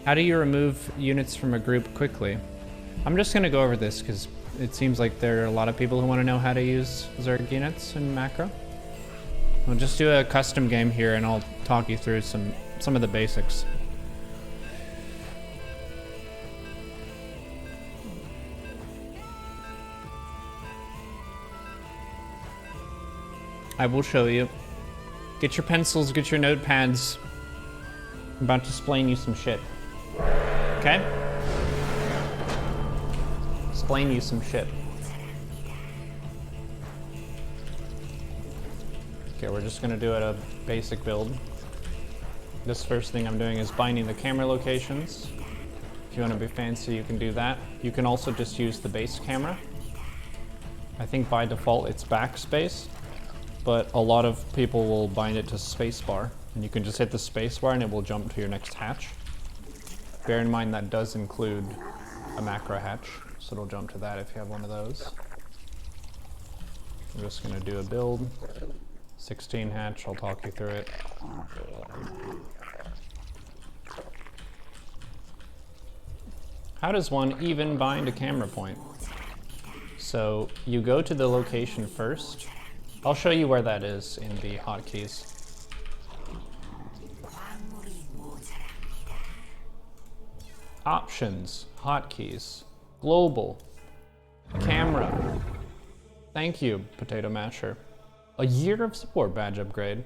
How do you remove units from a group quickly? I'm just gonna go over this because it seems like there are a lot of people who want to know how to use Zerg units in macro. I'll just do a custom game here and I'll talk you through some of the basics. I will show you. Get your pencils, get your notepads. I'm about to explain you some shit. Okay? Explain you some shit. Okay, we're just gonna do a basic build. This first thing I'm doing is binding the camera locations. If you want to be fancy, you can do that. You can also just use the base camera. I think by default it's backspace, but a lot of people will bind it to spacebar, and you can just hit the spacebar and it will jump to your next hatch. Bear in mind that does include a macro hatch, so it'll jump to that if you have one of those. I'm just gonna do a build. 16 hatch, I'll talk you through it. How does one even bind a camera point? So you go to the location first. I'll show you where that is in the hotkeys. Options, hotkeys, global, camera. Thank you, Potato Masher. A year of support badge upgrade.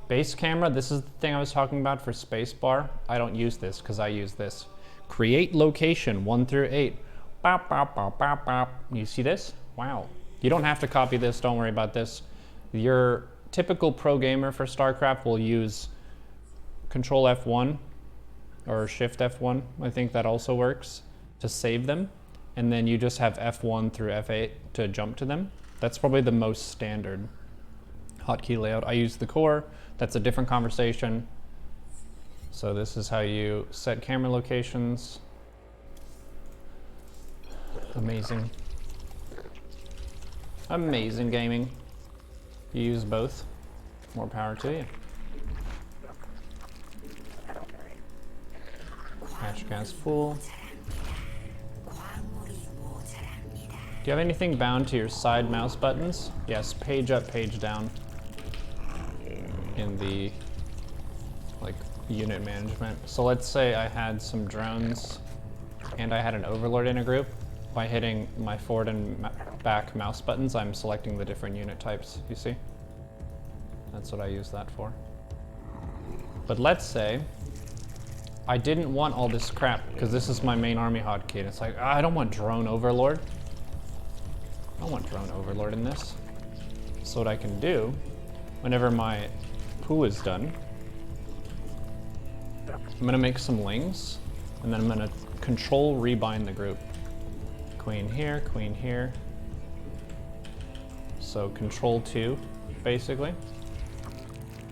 Base camera, this is the thing I was talking about for spacebar. I don't use this because I use this. Create location 1 through 8. Bop, bop, bop, bop, bop. You see this? Wow. You don't have to copy this, don't worry about this. Your typical pro gamer for StarCraft will use Control F1 or Shift F1. I think that also works to save them. And then you just have F1 through F8 to jump to them. That's probably the most standard hotkey layout. I use the core. That's a different conversation. So this is how you set camera locations. Amazing. Amazing gaming. You use both. More power to you. Hatch gas full. Do you have anything bound to your side mouse buttons? Yes, page up, page down. In the unit management. So let's say I had some drones and I had an overlord in a group. By hitting my forward and back mouse buttons, I'm selecting the different unit types, you see? That's what I use that for. But let's say I didn't want all this crap because this is my main army hotkey and it's like, I don't want drone overlord. I don't want drone overlord in this. So what I can do, whenever my poo is done, I'm gonna make some lings, and then I'm gonna control rebind the group. Queen here, queen here. So control 2, basically.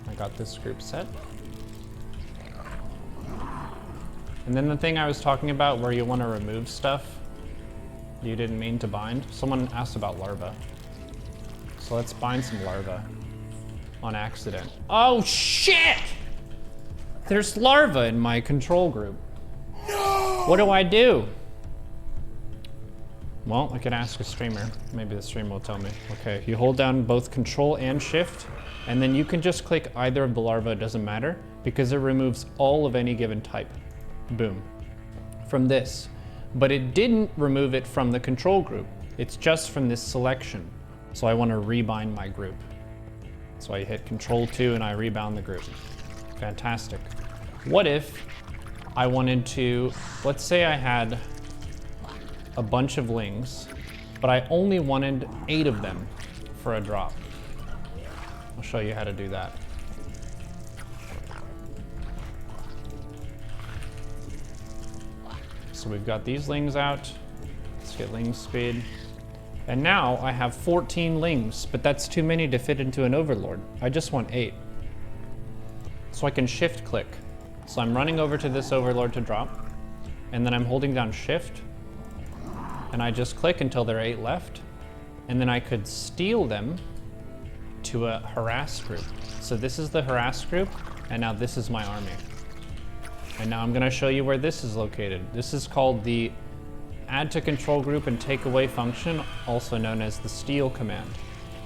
I got this group set. And then the thing I was talking about where you wanna remove stuff you didn't mean to bind. Someone asked about larva. So let's bind some larva on accident. Oh shit! There's larva in my control group. No! What do I do? Well, I can ask a streamer. Maybe the streamer will tell me. Okay, you hold down both control and shift, and then you can just click either of the larva, it doesn't matter, because it removes all of any given type. Boom. From this. But it didn't remove it from the control group. It's just from this selection. So I want to rebind my group. So I hit control 2 and I rebound the group. Fantastic. What if I wanted to, let's say I had a bunch of lings, but I only wanted 8 of them for a drop. I'll show you how to do that. So we've got these lings out. Let's get ling speed. And now I have 14 lings, but that's too many to fit into an overlord. I just want 8. So I can shift click. So I'm running over to this overlord to drop, and then I'm holding down shift, and I just click until there are 8 left, and then I could steal them to a harass group. So this is the harass group, and now this is my army. And now I'm gonna show you where this is located. This is called the add to control group and take away function, also known as the steal command.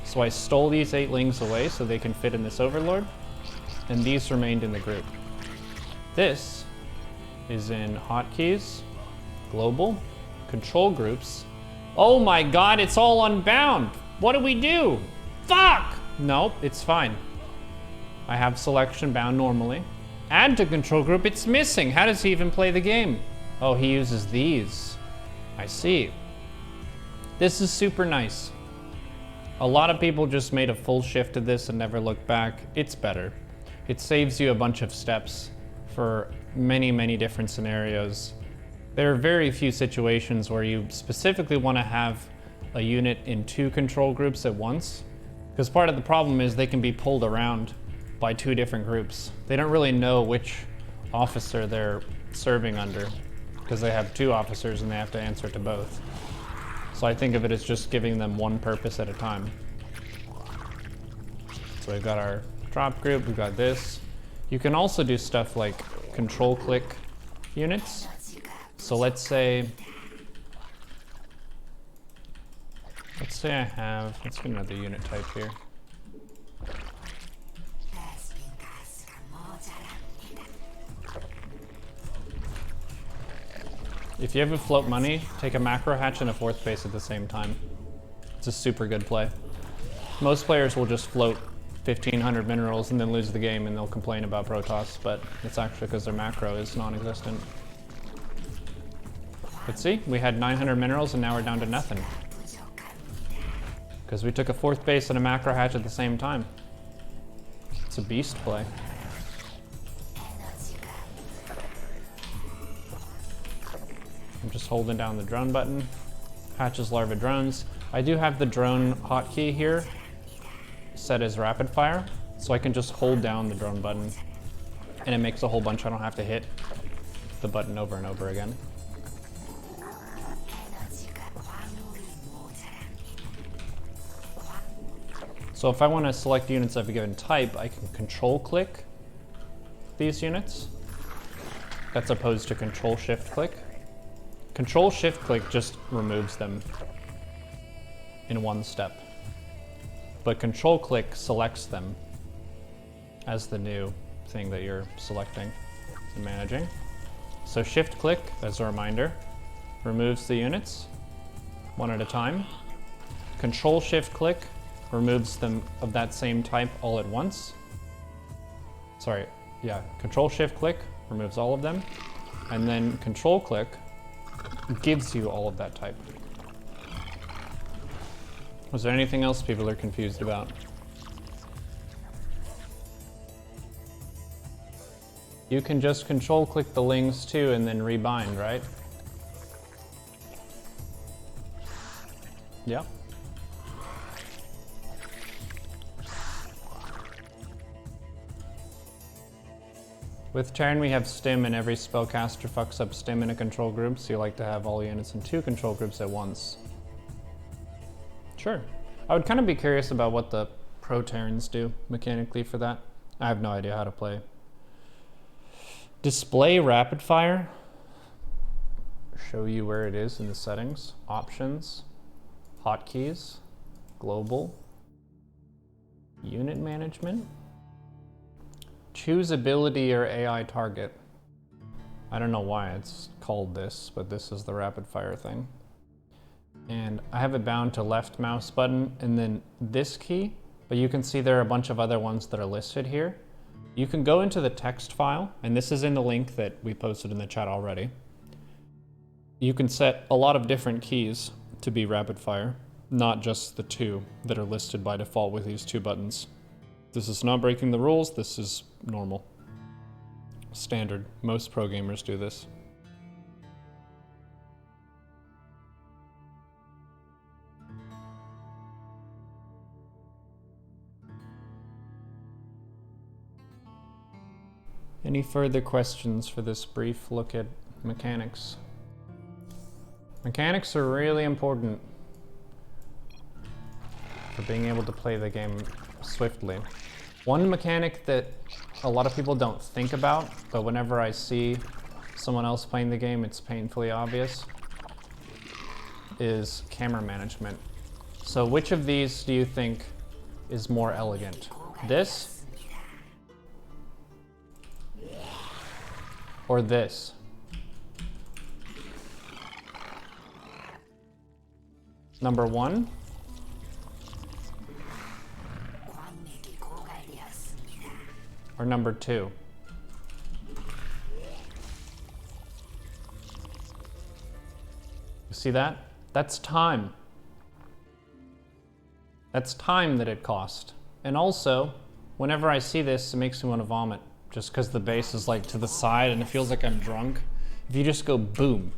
So I stole these 8 lings away so they can fit in this overlord, and these remained in the group. This is in hotkeys, global, control groups. Oh my god, it's all unbound! What do we do? Fuck! Nope, it's fine. I have selection bound normally. Add to control group, it's missing. How does he even play the game? Oh, he uses these. I see. This is super nice. A lot of people just made a full shift to this and never looked back. It's better. It saves you a bunch of steps for many, many different scenarios. There are very few situations where you specifically want to have a unit in 2 control groups at once, because part of the problem is they can be pulled around by 2 different groups. They don't really know which officer they're serving under, because they have 2 officers and they have to answer to both. So I think of it as just giving them one purpose at a time. So we've got our drop group, we've got this. You can also do stuff like control click units. So let's say I have, let's get another unit type here. If you ever float money, take a macro hatch and a 4th base at the same time. It's a super good play. Most players will just float 1,500 minerals and then lose the game and they'll complain about Protoss, but it's actually because their macro is non-existent. But see, we had 900 minerals and now we're down to nothing. Because we took a 4th base and a macro hatch at the same time. It's a beast play. I'm just holding down the drone button. Hatches larva drones. I do have the drone hotkey here set as rapid fire, so I can just hold down the drone button and it makes a whole bunch. I don't have to hit the button over and over again. So if I want to select units of a given type, I can control click these units. That's opposed to control shift click. Control shift click just removes them in one step. But control click selects them as the new thing that you're selecting and managing. So shift click, as a reminder, removes the units one at a time. Control shift click removes them of that same type all at once. Sorry, yeah, control shift click removes all of them. And then control click gives you all of that type. Was there anything else people are confused about? You can just control click the lings too and then rebind, right? Yep. With Terran, we have stim, and every spellcaster fucks up stim in a control group, so you like to have all units in 2 control groups at once. Sure. I would kind of be curious about what the pro Terrans do mechanically for that. I have no idea how to play. Display rapid fire. Show you where it is in the settings. Options, hotkeys, global, unit management. Choose ability or AI target. I don't know why it's called this, but this is the rapid fire thing. And I have it bound to left mouse button and then this key, but you can see there are a bunch of other ones that are listed here. You can go into the text file, and this is in the link that we posted in the chat already. You can set a lot of different keys to be rapid fire, not just the 2 that are listed by default with these 2 buttons. This is not breaking the rules, this is normal. Standard. Most pro gamers do this. Any further questions for this brief look at mechanics? Mechanics are really important for being able to play the game swiftly. One mechanic that a lot of people don't think about, but whenever I see someone else playing the game, it's painfully obvious, is camera management. So which of these do you think is more elegant? This? Or this? Number 1? Or number 2? You see that? That's time. That's time that it cost. And also, whenever I see this, it makes me want to vomit. Just because the bass is like to the side and it feels like I'm drunk. If you just go boom,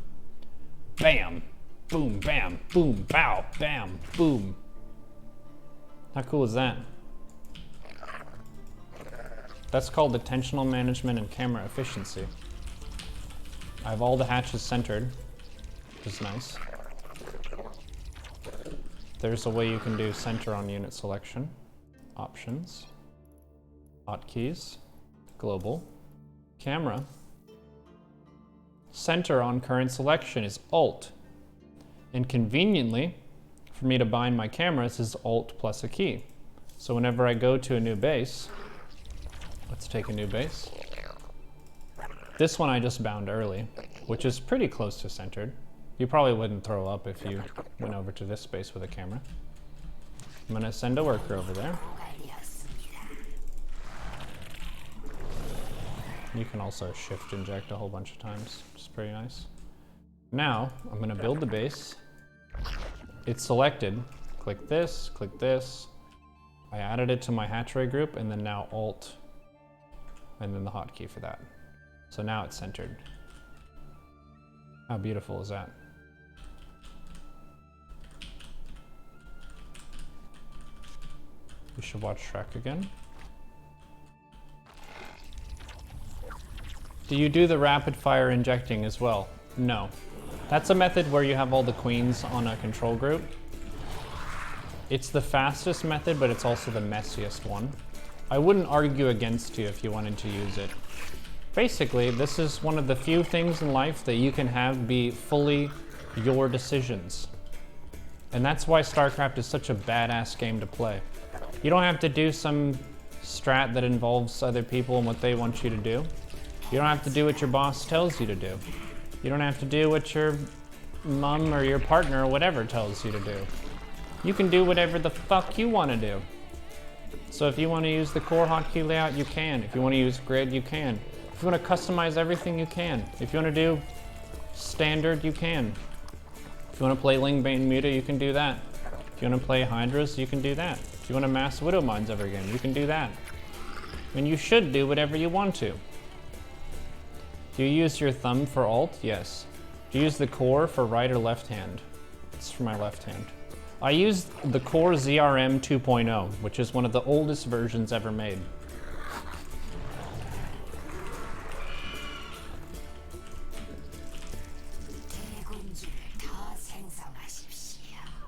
bam, boom, bam, boom, bow, bam, boom. How cool is that? That's called attentional management and camera efficiency. I have all the hatches centered, which is nice. There's a way you can do center on unit selection. Options, hotkeys, global, camera. Center on current selection is Alt. And conveniently, for me to bind my cameras is Alt plus a key. So whenever I go to a new base, let's take a new base. This one I just bound early, which is pretty close to centered. You probably wouldn't throw up if you went over to this base with a camera. I'm gonna send a worker over there. You can also shift inject a whole bunch of times, which is pretty nice. Now, I'm gonna build the base. It's selected. Click this, click this. I added it to my hatchery group, and then now Alt, and then the hotkey for that. So now it's centered. How beautiful is that? We should watch Shrek again. Do you do the rapid fire injecting as well? No. That's a method where you have all the queens on a control group. It's the fastest method, but it's also the messiest one. I wouldn't argue against you if you wanted to use it. Basically, this is one of the few things in life that you can have be fully your decisions. And that's why StarCraft is such a badass game to play. You don't have to do some strat that involves other people and what they want you to do. You don't have to do what your boss tells you to do. You don't have to do what your mom or your partner or whatever tells you to do. You can do whatever the fuck you want to do. So if you want to use the core hotkey layout, you can. If you want to use grid, you can. If you want to customize everything, you can. If you want to do standard, you can. If you want to play Lingbane Muta, you can do that. If you want to play Hydras, you can do that. If you want to mass Widow Mines ever again, you can do that. And you should do whatever you want to. Do you use your thumb for Alt? Yes. Do you use the core for right or left hand? It's for my left hand. I use the core ZRM 2.0, which is one of the oldest versions ever made.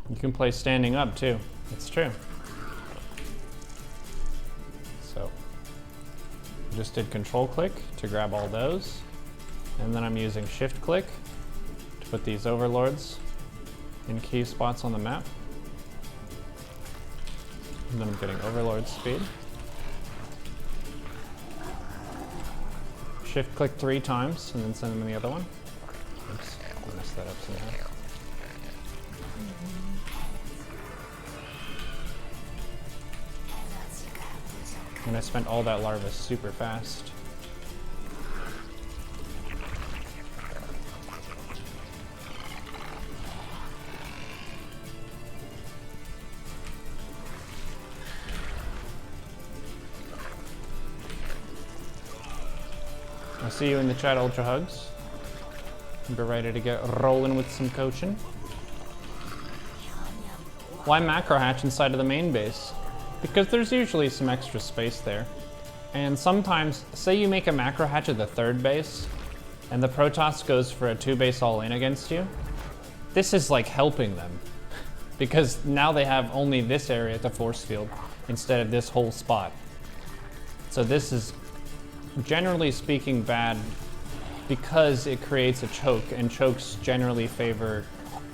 You can play standing up too. It's true. So, I just did control click to grab all those. And then I'm using shift click to put these overlords in key spots on the map. And then I'm getting overlord speed. Shift click 3 times and then send them in the other one. Oops, I messed that up somehow. And I spent all that larva super fast. I'll see you in the chat, Ultra Hugs. Be ready to get rolling with some coaching. Why macro hatch inside of the main base? Because there's usually some extra space there. And sometimes, say you make a macro hatch at the 3rd base, and the Protoss goes for a 2-base all-in against you. This is like helping them. Because now they have only this area at the force field, instead of this whole spot. So this is, generally speaking, bad because it creates a choke, and chokes generally favor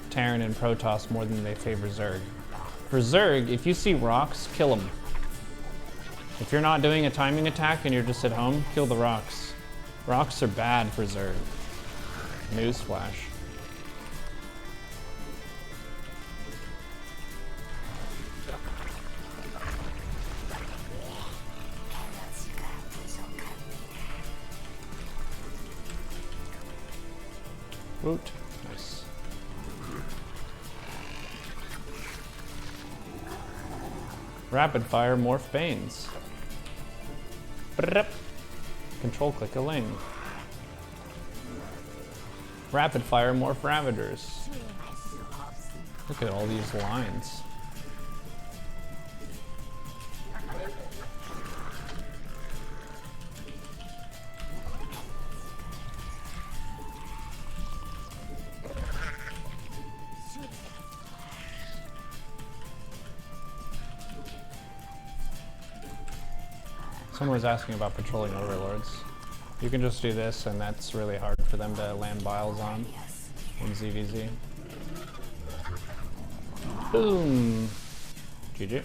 Terran and Protoss more than they favor Zerg. For Zerg, if you see rocks, kill them. If you're not doing a timing attack and you're just at home, kill the rocks. Rocks are bad for Zerg. Newsflash. Woot. Nice. Rapid fire morph Banes. Control click a Ling. Rapid fire morph Ravagers. Look at all these lines. Someone was asking about patrolling overlords. You can just do this, and that's really hard for them to land biles on in ZVZ. Boom! GG.